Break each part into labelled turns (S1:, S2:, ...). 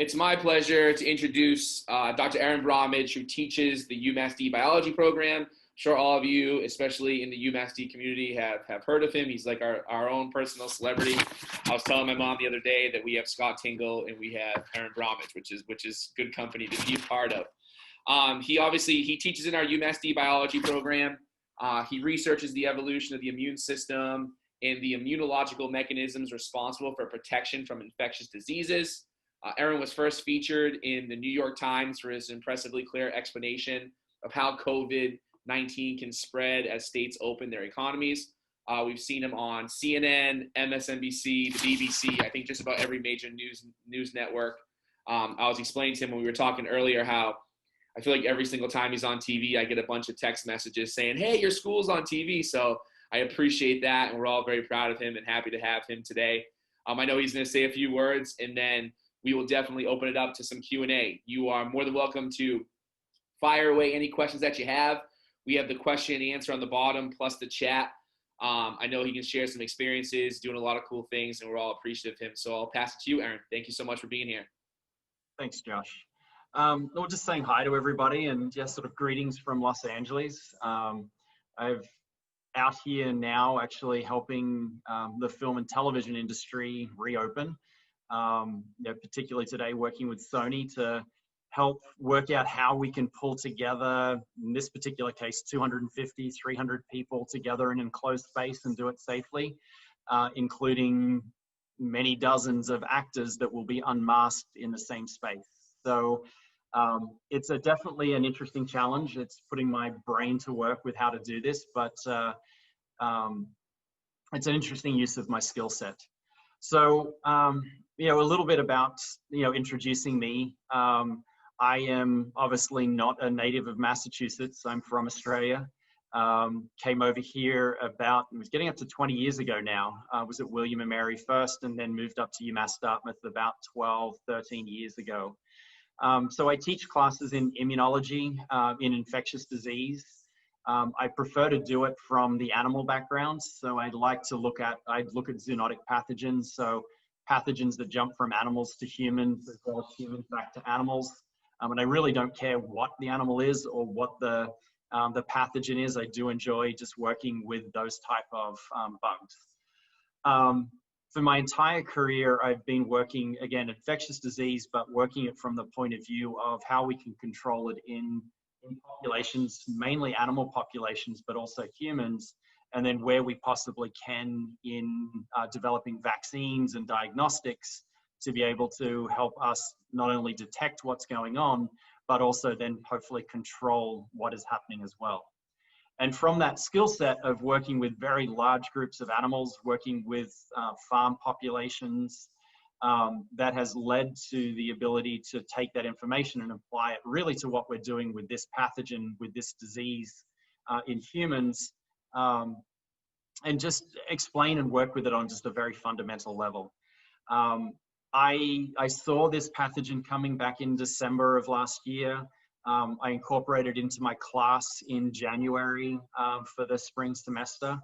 S1: It's my pleasure to introduce Dr. Erin Bromage, who teaches the UMassD biology program. I'm sure all of you, especially in the UMassD community, have heard of him. He's like our own personal celebrity. I was telling my mom the other day that we have Scott Tingle and we have Erin Bromage, which is good company to be a part of. He teaches in our UMassD biology program. He researches the evolution of the immune system and the immunological mechanisms responsible for protection from infectious diseases. Erin was first featured in the New York Times for his impressively clear explanation of how COVID-19 can spread as states open their economies. We've seen him on CNN, MSNBC, the BBC, I think just about every major news network. I was explaining to him when we were talking earlier how I feel like every single time he's on TV, I get a bunch of text messages saying, hey, your school's on TV. So I appreciate that, and we're all very proud of him and happy to have him today. I know he's going to say a few words, and then we will definitely open it up to some Q&A. You are more than welcome to fire away any questions that you have. We have the question and answer on the bottom, plus the chat. I know he can share some experiences, doing a lot of cool things, and we're all appreciative of him. So I'll pass it to you, Erin. Thank you so much for being here.
S2: Thanks, Josh. We're just saying hi to everybody and just sort of greetings from Los Angeles. I'm out here now actually helping the film and television industry reopen. Particularly today working with Sony to help work out how we can pull together, in this particular case, 250, 300 people together in an enclosed space and do it safely, including many dozens of actors that will be unmasked in the same space. So it's definitely an interesting challenge. It's putting my brain to work with how to do this, but it's an interesting use of my skill set. So, a little bit about, introducing me. I am obviously not a native of Massachusetts. I'm from Australia. Came over here it was getting up to 20 years ago now. I was at William & Mary first and then moved up to UMass Dartmouth about 12, 13 years ago. So I teach classes in immunology, in infectious disease. I prefer to do it from the animal background. So I'd look at zoonotic pathogens. So pathogens that jump from animals to humans, as well as humans back to animals. And I really don't care what the animal is or what the pathogen is. I do enjoy just working with those type of bugs. For my entire career, I've been working, again, infectious disease, but working it from the point of view of how we can control it in populations, mainly animal populations, but also humans, and then where we possibly can in developing vaccines and diagnostics to be able to help us not only detect what's going on, but also then hopefully control what is happening as well. And from that skill set of working with very large groups of animals, working with farm populations, that has led to the ability to take that information and apply it really to what we're doing with this pathogen, with this disease in humans, and just explain and work with it on just a very fundamental level. I saw this pathogen coming back in December of last year. I incorporated it into my class in January for the spring semester.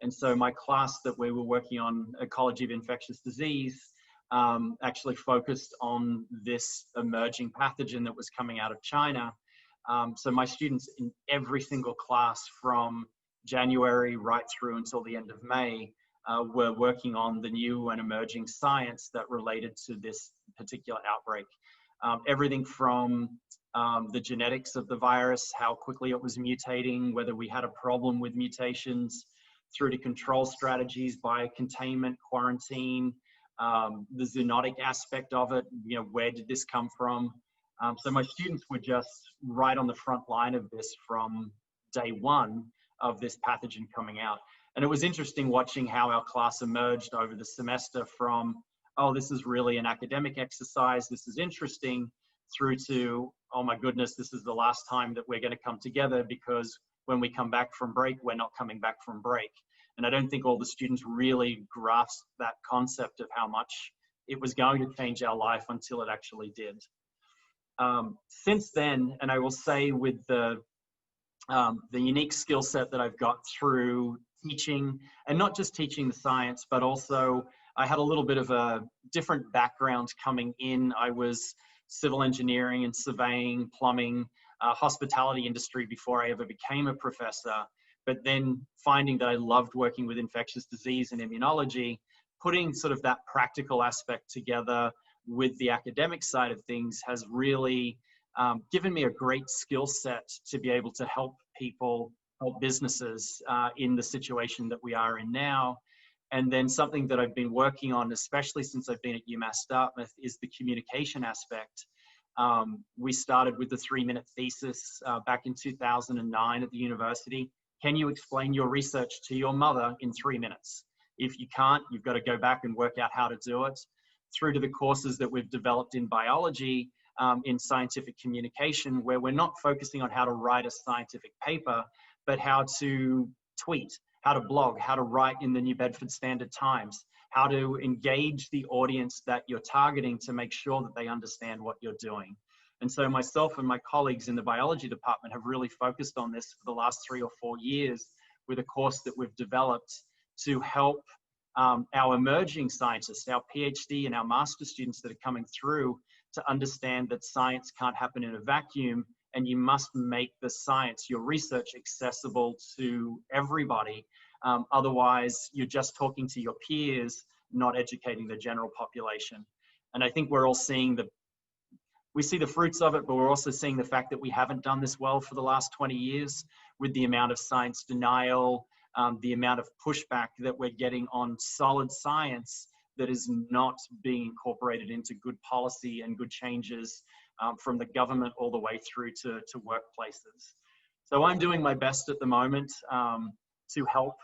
S2: And so my class that we were working on, Ecology of Infectious Disease, actually focused on this emerging pathogen that was coming out of China. So my students in every single class from January right through until the end of May were working on the new and emerging science that related to this particular outbreak. Everything from the genetics of the virus, how quickly it was mutating, whether we had a problem with mutations, through to control strategies by containment, quarantine, the zoonotic aspect of it, where did this come from? So my students were just right on the front line of this from day one of this pathogen coming out. And it was interesting watching how our class emerged over the semester from, oh, this is really an academic exercise, this is interesting, through to, oh my goodness, this is the last time that we're going to come together, because when we come back from break, we're not coming back from break. And I don't think all the students really grasped that concept of how much it was going to change our life until it actually did. Since then, and I will say with the unique skill set that I've got through teaching, and not just teaching the science, but also I had a little bit of a different background coming in. I was civil engineering and surveying, plumbing, hospitality industry before I ever became a professor. But then finding that I loved working with infectious disease and immunology, putting sort of that practical aspect together with the academic side of things has really given me a great skill set to be able to help people, help businesses in the situation that we are in now. And then something that I've been working on, especially since I've been at UMass Dartmouth, is the communication aspect. We started with the 3-minute thesis back in 2009 at the university. Can you explain your research to your mother in 3 minutes? If you can't, you've got to go back and work out how to do it. Through to the courses that we've developed in biology, in scientific communication, where we're not focusing on how to write a scientific paper, but how to tweet, how to blog, how to write in the New Bedford Standard Times, how to engage the audience that you're targeting to make sure that they understand what you're doing. And so myself and my colleagues in the biology department have really focused on this for the last 3 or 4 years with a course that we've developed to help our emerging scientists, our PhD and our master students that are coming through, to understand that science can't happen in a vacuum, and you must make the science, your research, accessible to everybody. Otherwise, you're just talking to your peers, not educating the general population. And I think we're all seeing we see the fruits of it, but we're also seeing the fact that we haven't done this well for the last 20 years with the amount of science denial, the amount of pushback that we're getting on solid science that is not being incorporated into good policy and good changes from the government all the way through to workplaces. So I'm doing my best at the moment to help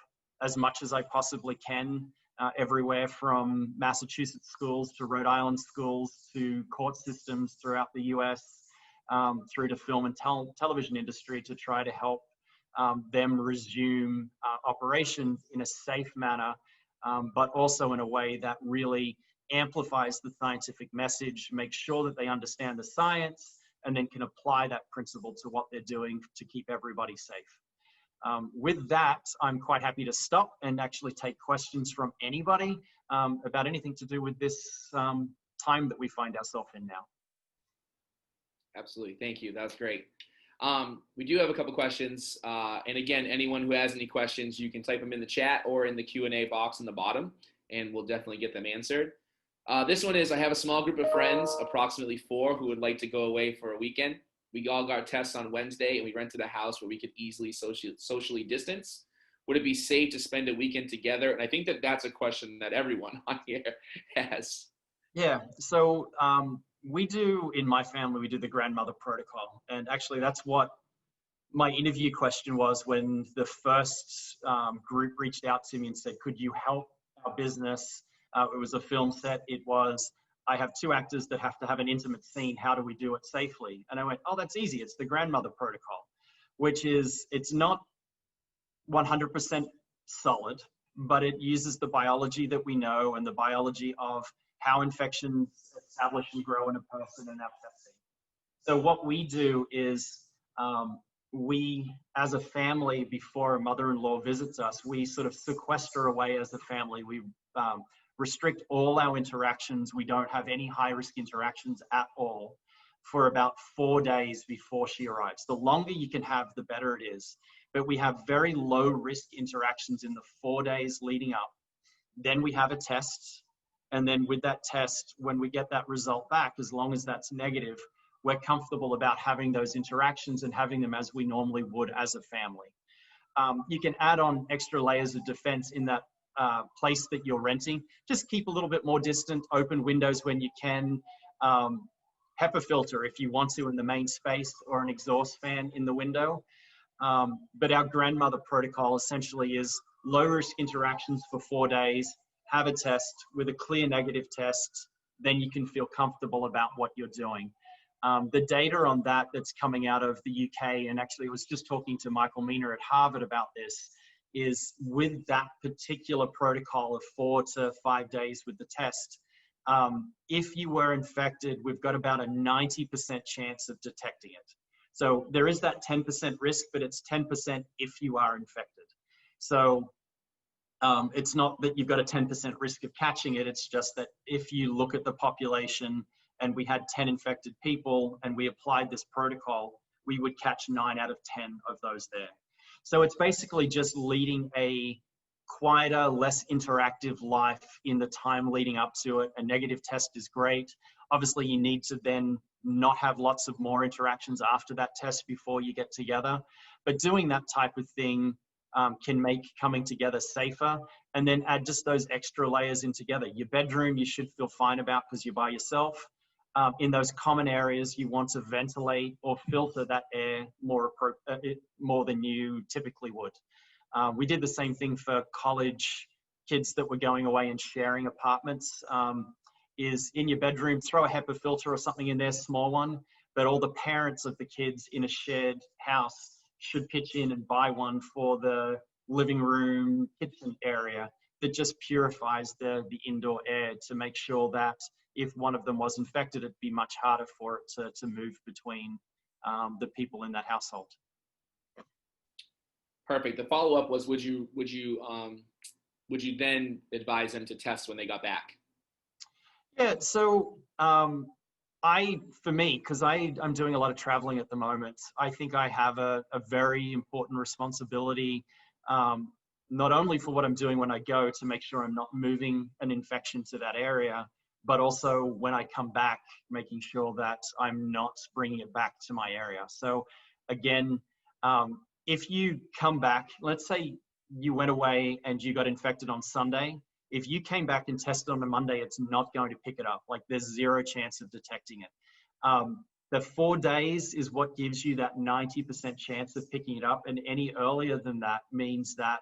S2: as much as I possibly can, everywhere from Massachusetts schools to Rhode Island schools to court systems throughout the US, through to film and television industry, to try to help them resume operations in a safe manner, but also in a way that really amplifies the scientific message, makes sure that they understand the science, and then can apply that principle to what they're doing to keep everybody safe. With that, I'm quite happy to stop and actually take questions from anybody about anything to do with this time that we find ourselves in now.
S1: Absolutely. Thank you. That was great. We do have a couple questions. And again, anyone who has any questions, you can type them in the chat or in the Q&A box in the bottom, and we'll definitely get them answered. This one is, I have a small group of friends, approximately 4, who would like to go away for a weekend. We all got tests on Wednesday, and we rented a house where we could easily socially distance. Would it be safe to spend a weekend together? And I think that that's a question that everyone on here has.
S2: Yeah, so we do, in my family, we do the grandmother protocol. And actually that's what my interview question was when the first group reached out to me and said, could you help our business? It was a film set. It was, I have 2 actors that have to have an intimate scene. How do we do it safely? And I went, oh, that's easy. It's the grandmother protocol, which is, it's not 100% solid, but it uses the biology that we know and the biology of how infections establish and grow in a person and our testing. So what we do is we, as a family, before a mother-in-law visits us, we sort of sequester away as a family. We restrict all our interactions. We don't have any high-risk interactions at all for about 4 days before she arrives. The longer you can have, the better it is. But we have very low-risk interactions in the 4 days leading up. Then we have a test. And then with that test, when we get that result back, as long as that's negative, we're comfortable about having those interactions and having them as we normally would as a family. You can add on extra layers of defense in that place that you're renting. Just keep a little bit more distant, open windows when you can, HEPA filter if you want to in the main space, or an exhaust fan in the window. But our grandmother protocol essentially is low risk interactions for 4 days, have a test with a clear negative test, then you can feel comfortable about what you're doing. The data on that that's coming out of the UK, and actually I was just talking to Michael Meaner at Harvard about this, is with that particular protocol of 4 to 5 days with the test, if you were infected, we've got about a 90% chance of detecting it. So there is that 10% risk, but it's 10% if you are infected. So It's not that you've got a 10% risk of catching it. It's just that if you look at the population and we had 10 infected people and we applied this protocol, we would catch 9 out of 10 of those there. So it's basically just leading a quieter, less interactive life in the time leading up to it. A negative test is great. Obviously, you need to then not have lots of more interactions after that test before you get together. But doing that type of thing can make coming together safer, and then add just those extra layers in together. Your bedroom, you should feel fine about because you're by yourself. In those common areas, you want to ventilate or filter that air more than you typically would. We did the same thing for college kids that were going away and sharing apartments. Is in your bedroom, throw a HEPA filter or something in there, small one, but all the parents of the kids in a shared house should pitch in and buy one for the living room, kitchen area that just purifies the indoor air to make sure that if one of them was infected, it'd be much harder for it to move between the people in that household.
S1: Perfect. The follow-up was, would you then advise them to test when they got back?
S2: Yeah, so for me, because I'm doing a lot of traveling at the moment, I think I have a very important responsibility, not only for what I'm doing when I go to make sure I'm not moving an infection to that area, but also when I come back, making sure that I'm not bringing it back to my area. So again, if you come back, let's say you went away and you got infected on Sunday, if you came back and tested on a Monday, it's not going to pick it up. Like there's zero chance of detecting it. The 4 days is what gives you that 90% chance of picking it up. And any earlier than that means that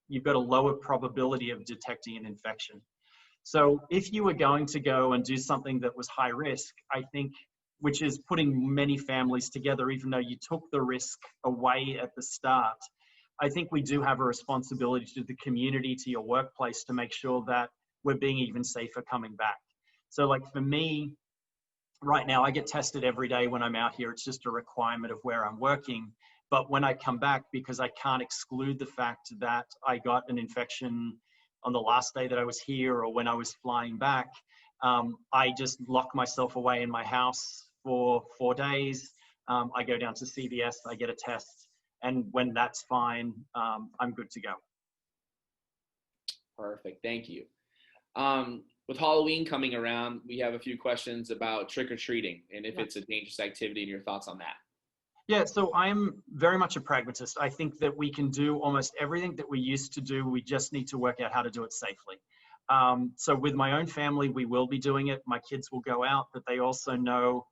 S2: you've got a lower probability of detecting an infection. So if you were going to go and do something that was high risk, I think, which is putting many families together, even though you took the risk away at the start, I think we do have a responsibility to the community, to your workplace, to make sure that we're being even safer coming back. So like for me, right now, I get tested every day when I'm out here. It's just a requirement of where I'm working. But when I come back, because I can't exclude the fact that I got an infection on the last day that I was here or when I was flying back, I just lock myself away in my house for 4 days. I go down to CVS, I get a test. And when that's fine, I'm good to go.
S1: Perfect. Thank you. With Halloween coming around, we have a few questions about trick-or-treating and if it's a dangerous activity and your thoughts on that.
S2: Yeah, so I'm very much a pragmatist. I think that we can do almost everything that we used to do. We just need to work out how to do it safely. So with my own family, we will be doing it. My kids will go out, but they also know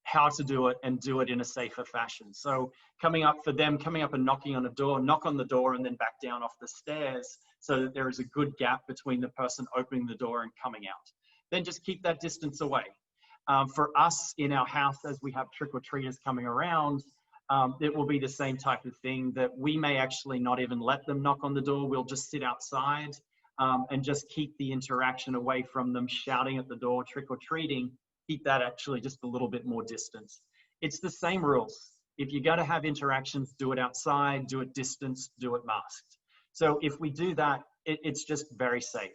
S2: how to do it and do it in a safer fashion. So coming up and knocking on a door, knock on the door and then back down off the stairs so that there is a good gap between the person opening the door and coming out. Then just keep that distance away. For us in our house, as we have trick-or-treaters coming around, it will be the same type of thing that we may actually not even let them knock on the door. We'll just sit outside and just keep the interaction away from them shouting at the door, trick-or-treating. Keep that actually just a little bit more distance. It's the same rules. If you're going to have interactions, do it outside, do it distanced, do it masked. So if we do that, it's just very safe.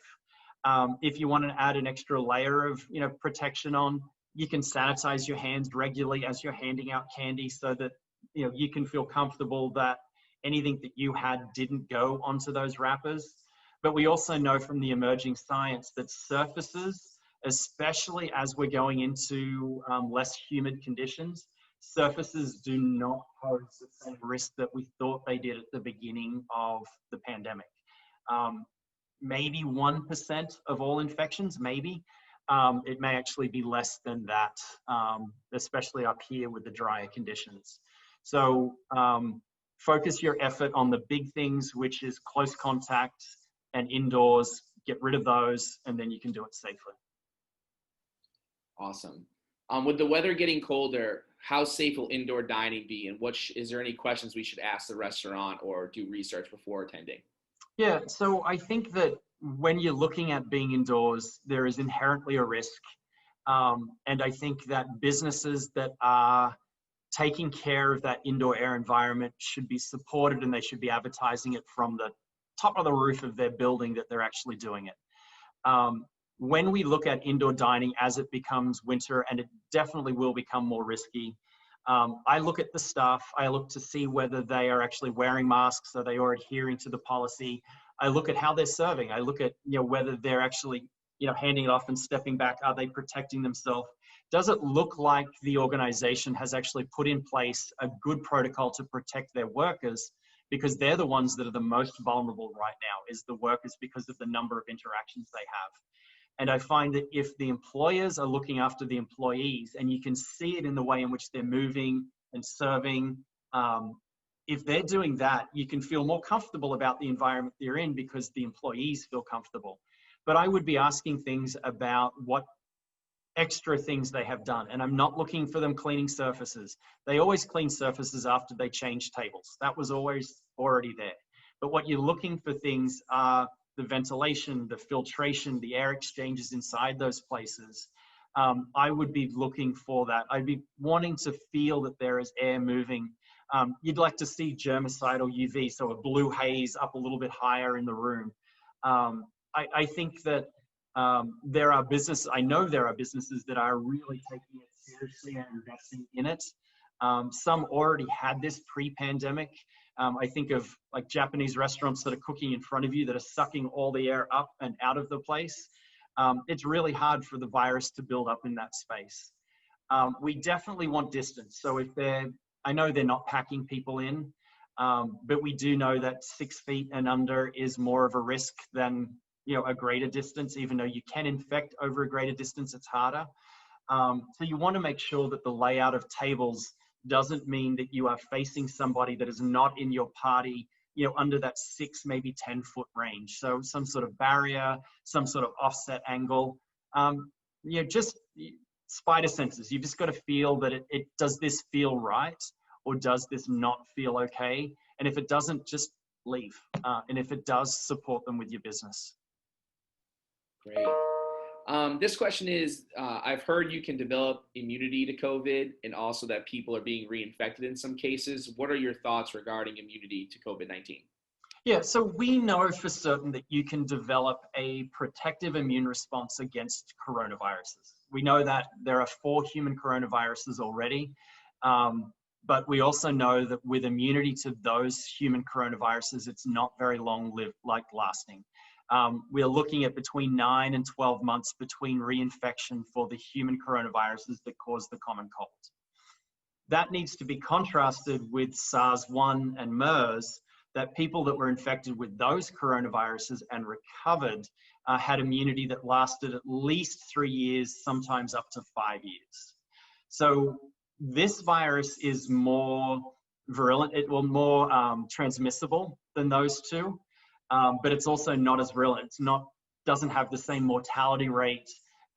S2: If you want to add an extra layer of protection on, you can sanitize your hands regularly as you're handing out candy so that you can feel comfortable that anything that you had didn't go onto those wrappers. But we also know from the emerging science that surfaces, especially as we're going into less humid conditions, surfaces do not pose the same risk that we thought they did at the beginning of the pandemic. Maybe 1% of all infections, maybe. It may actually be less than that, especially up here with the drier conditions. So focus your effort on the big things, which is close contact and indoors. Get rid of those, and then you can do it safely.
S1: Awesome. With the weather getting colder, how safe will indoor dining be? And is there any questions we should ask the restaurant or do research before attending?
S2: Yeah, so I think that when you're looking at being indoors, there is inherently a risk. And I think that businesses that are taking care of that indoor air environment should be supported, and they should be advertising it from the top of the roof of their building that they're actually doing it. When we look at indoor dining as it becomes winter, and it definitely will become more risky, I look at the staff. I look to see whether they are actually wearing masks, so they are adhering to the policy. I look at how they're serving. I look at, you know, whether they're actually, you know, handing it off and stepping back. Are they protecting themselves? Does it look like the organization has actually put in place a good protocol to protect their workers? Because they're the ones that are the most vulnerable right now, is the workers, because of the number of interactions they have. And I find that if the employers are looking after the employees, and you can see it in the way in which they're moving and serving, if they're doing that, you can feel more comfortable about the environment they're in because the employees feel comfortable. But I would be asking things about what extra things they have done. And I'm not looking for them cleaning surfaces. They always clean surfaces after they change tables. That was always already there. But what you're looking for things are the ventilation, the filtration, the air exchanges inside those places. I would be looking for that. I'd be wanting to feel that there is air moving. You'd like to see germicidal UV, so a blue haze up a little bit higher in the room. I think that there are businesses, I know there are businesses that are really taking it seriously and investing in it. Some already had this pre-pandemic. I think of like Japanese restaurants that are cooking in front of you that are sucking all the air up and out of the place. It's really hard for the virus to build up in that space. We definitely want distance. So if I know they're not packing people in, but we do know that 6 feet and under is more of a risk than, you know, a greater distance. Even though you can infect over a greater distance, it's harder. So you want to make sure that the layout of tables doesn't mean that you are facing somebody that is not in your party, you know, under that 6, maybe 10-foot range. So some sort of barrier, some sort of offset angle, you know, just spider senses. You've just got to feel that does this feel right, or does this not feel okay? And if it doesn't, just leave. And if it does, support them with your business.
S1: Great. This question is, I've heard you can develop immunity to COVID, and also that people are being reinfected in some cases. What are your thoughts regarding immunity to COVID-19?
S2: Yeah, so we know for certain that you can develop a protective immune response against coronaviruses. We know that there are 4 human coronaviruses already, but we also know that with immunity to those human coronaviruses, it's not very lasting. We're looking at between 9 and 12 months between reinfection for the human coronaviruses that cause the common cold. That needs to be contrasted with SARS-1 and MERS, that people that were infected with those coronaviruses and recovered had immunity that lasted at least 3 years, sometimes up to 5 years. So this virus is more virulent, more transmissible than those two. But it's also not as virulent. Doesn't have the same mortality rate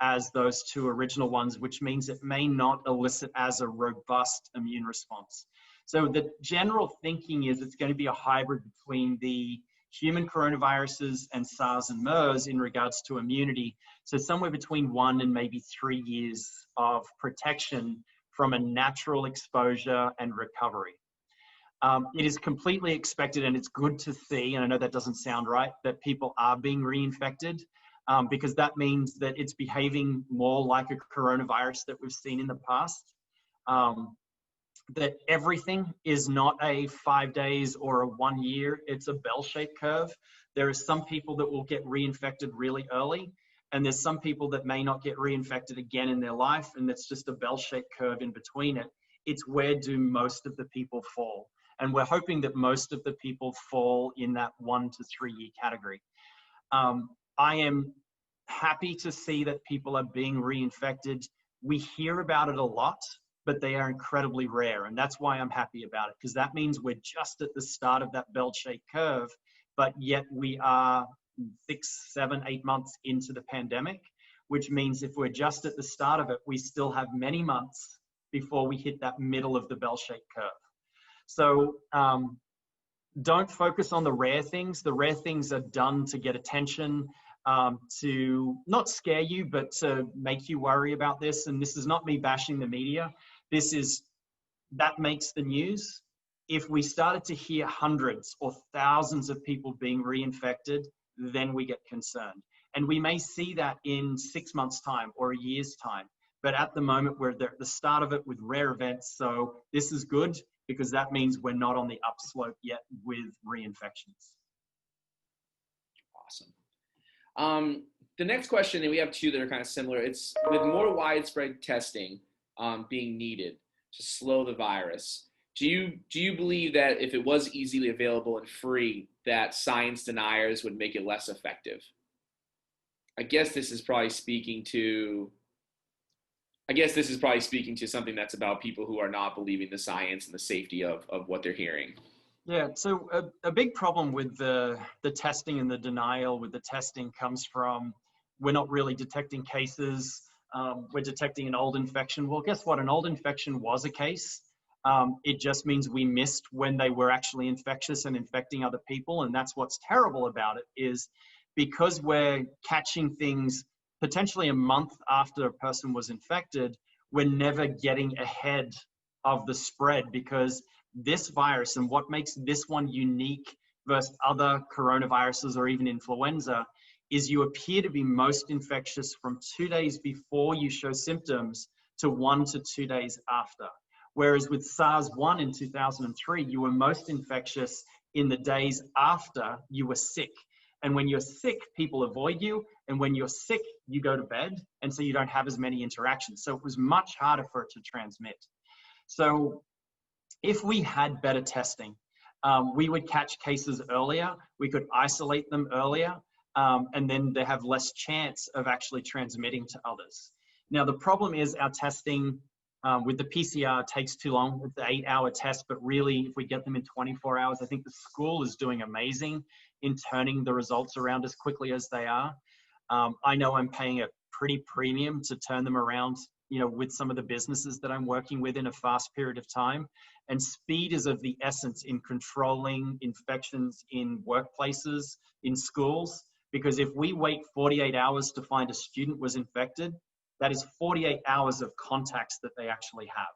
S2: as those 2 original ones, which means it may not elicit as a robust immune response. So the general thinking is it's going to be a hybrid between the human coronaviruses and SARS and MERS in regards to immunity. So somewhere between 1 and maybe 3 years of protection from a natural exposure and recovery. It is completely expected, and it's good to see, and I know that doesn't sound right, that people are being reinfected, because that means that it's behaving more like a coronavirus that we've seen in the past. That everything is not a 5 days or a 1 year, it's a bell-shaped curve. There are some people that will get reinfected really early, and there's some people that may not get reinfected again in their life, and it's just a bell-shaped curve in between it. It's where do most of the people fall? And we're hoping that most of the people fall in that 1 to 3 year category. I am happy to see that people are being reinfected. We hear about it a lot, but they are incredibly rare. And that's why I'm happy about it, because that means we're just at the start of that bell-shaped curve, but yet we are 6, 7, 8 months into the pandemic, which means if we're just at the start of it, we still have many months before we hit that middle of the bell-shaped curve. So don't focus on the rare things. The rare things are done to get attention, to not scare you, but to make you worry about this. And this is not me bashing the media. That makes the news. If we started to hear hundreds or thousands of people being reinfected, then we get concerned. And we may see that in 6 months' time or a year's time. But at the moment, we're at the start of it with rare events. So this is good because that means we're not on the upslope yet with reinfections.
S1: Awesome. The next question, and we have two that are kind of similar. It's with more widespread testing being needed to slow the virus. Do you believe that if it was easily available and free, that science deniers would make it less effective? I guess this is probably speaking to something that's about people who are not believing the science and the safety of what they're hearing.
S2: Yeah, so a big problem with the testing and the denial with the testing comes from we're not really detecting cases. We're detecting an old infection. Well, guess what? An old infection was a case. It just means we missed when they were actually infectious and infecting other people. And that's what's terrible about it is because we're catching things potentially a month after a person was infected, we're never getting ahead of the spread because this virus and what makes this one unique versus other coronaviruses or even influenza is you appear to be most infectious from 2 days before you show symptoms to 1 to 2 days after. Whereas with SARS-1 in 2003, you were most infectious in the days after you were sick. And when you're sick, people avoid you. And when you're sick, you go to bed. And so you don't have as many interactions. So it was much harder for it to transmit. So if we had better testing, we would catch cases earlier. We could isolate them earlier. And then they have less chance of actually transmitting to others. Now, the problem is our testing with the PCR takes too long. It's an 8-hour test, but really, if we get them in 24 hours, I think the school is doing amazing in turning the results around as quickly as they are. I know I'm paying a pretty premium to turn them around, with some of the businesses that I'm working with in a fast period of time. And speed is of the essence in controlling infections in workplaces, in schools, because if we wait 48 hours to find a student was infected, that is 48 hours of contacts that they actually have.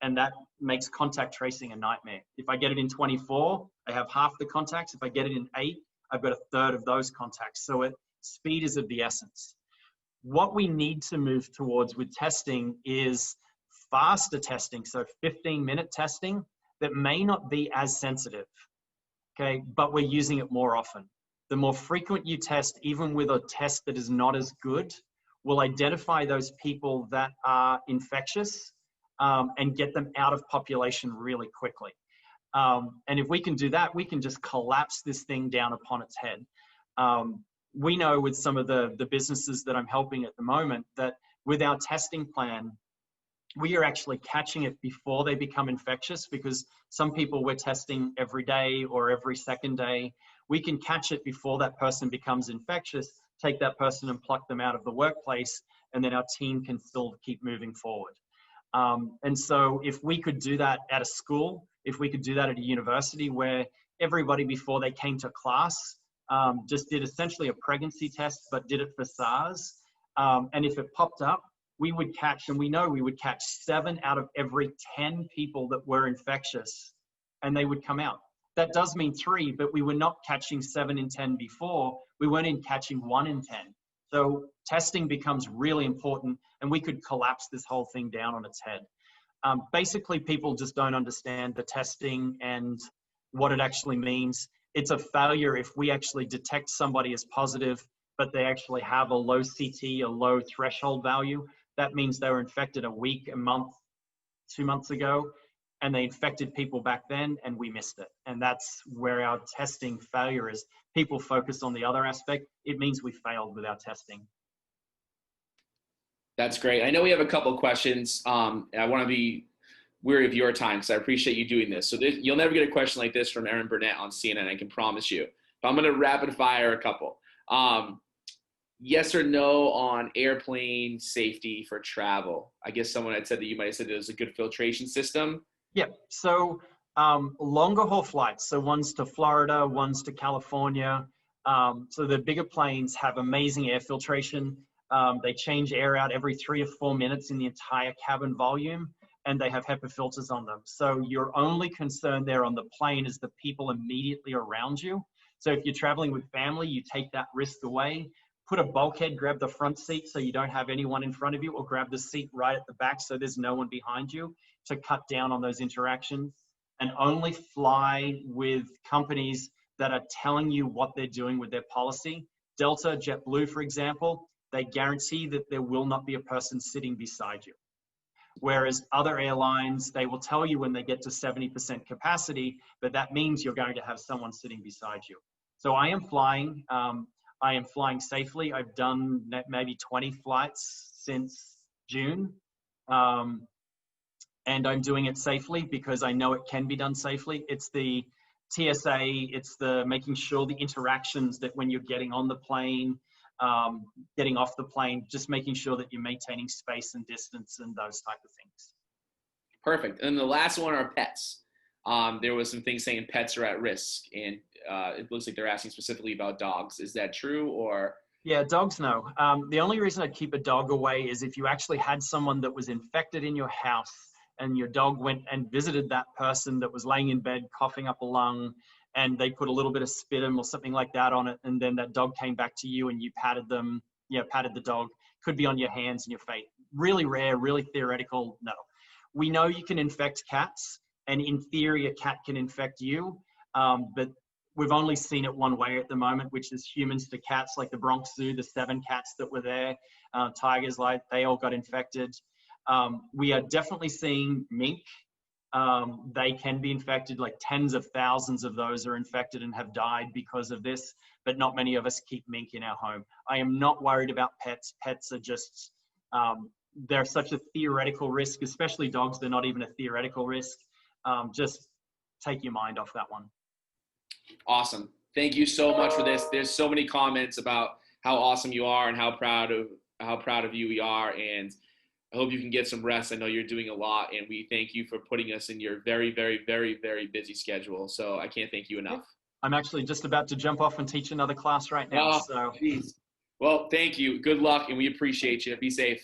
S2: And that makes contact tracing a nightmare. If I get it in 24, I have half the contacts. If I get it in 8, I've got a third of those contacts. So speed is of the essence. What we need to move towards with testing is faster testing. So 15-minute testing that may not be as sensitive, okay, but we're using it more often. The more frequent you test, even with a test that is not as good, will identify those people that are infectious and get them out of population really quickly. And if we can do that, we can just collapse this thing down upon its head. We know with some of the businesses that I'm helping at the moment that with our testing plan, we are actually catching it before they become infectious because some people we're testing every day or every second day. We can catch it before that person becomes infectious, take that person and pluck them out of the workplace, and then our team can still keep moving forward. And so if we could do that at a school, if we could do that at a university where everybody before they came to class just did essentially a pregnancy test, but did it for SARS. And if it popped up, we would catch, and we know we would catch 7 out of every 10 people that were infectious, and they would come out. That does mean 3, but we were not catching 7 in 10 before. We weren't in catching 1 in 10. So testing becomes really important, and we could collapse this whole thing down on its head. Basically, people just don't understand the testing and what it actually means. It's a failure if we actually detect somebody as positive, but they actually have a low CT, a low threshold value. That means they were infected a week, a month, 2 months ago, and they infected people back then, and we missed it. And that's where our testing failure is. People focus on the other aspect. It means we failed with our testing.
S1: That's great. I know we have a couple of questions. And I want to be weary of your time because I appreciate you doing this. So you'll never get a question like this from Erin Bromage on CNN, I can promise you. But I'm going to rapid fire a couple. Yes or no on airplane safety for travel? I guess someone had said that you might have said there was a good filtration system.
S2: Yeah, so longer haul flights, so ones to Florida, ones to California. So the bigger planes have amazing air filtration. They change air out every 3 to 4 minutes in the entire cabin volume. and they have HEPA filters on them. So your only concern there on the plane is the people immediately around you. So if you're traveling with family, you take that risk away. Put a bulkhead, grab the front seat so you don't have anyone in front of you, or grab the seat right at the back so there's no one behind you, to cut down on those interactions. And only fly with companies that are telling you what they're doing with their policy. Delta, JetBlue, for example, they guarantee that there will not be a person sitting beside you. Whereas other airlines, they will tell you when they get to 70% capacity, but that means you're going to have someone sitting beside you. So I am flying. I am flying safely. I've done maybe 20 flights since June. And I'm doing it safely because I know it can be done safely. It's the TSA, it's the making sure the interactions that when you're getting on the plane, getting off the plane, just making sure that you're maintaining space and distance and those type of things.
S1: Perfect. And the last one are pets. There was some things saying pets are at risk, and it looks like they're asking specifically about dogs. Is that true, or?
S2: Yeah, dogs, no. The only reason I'd keep a dog away is if you actually had someone that was infected in your house and your dog went and visited that person that was laying in bed, coughing up a lung, and they put a little bit of sputum or something like that on it, and then that dog came back to you and you patted them, patted the dog, could be on your hands and your face. Really rare, really theoretical, no. We know you can infect cats, and in theory, a cat can infect you, but we've only seen it one way at the moment, which is humans to cats, like the Bronx Zoo, the 7 cats that were there, tigers, like they all got infected. We are definitely seeing mink. They can be infected, like tens of thousands of those are infected and have died because of this, but not many of us keep mink in our home. I am not worried about pets. Pets are just, they're such a theoretical risk, especially dogs. They're not even a theoretical risk. Just take your mind off that one.
S1: Awesome. Thank you so much for this. There's so many comments about how awesome you are and how proud of you we are. And I hope you can get some rest. I know you're doing a lot, and we thank you for putting us in your very, very, very, very busy schedule. So I can't thank you enough.
S2: I'm actually just about to jump off and teach another class right now.
S1: Oh, geez. Well, thank you. Good luck, and we appreciate you. Be safe.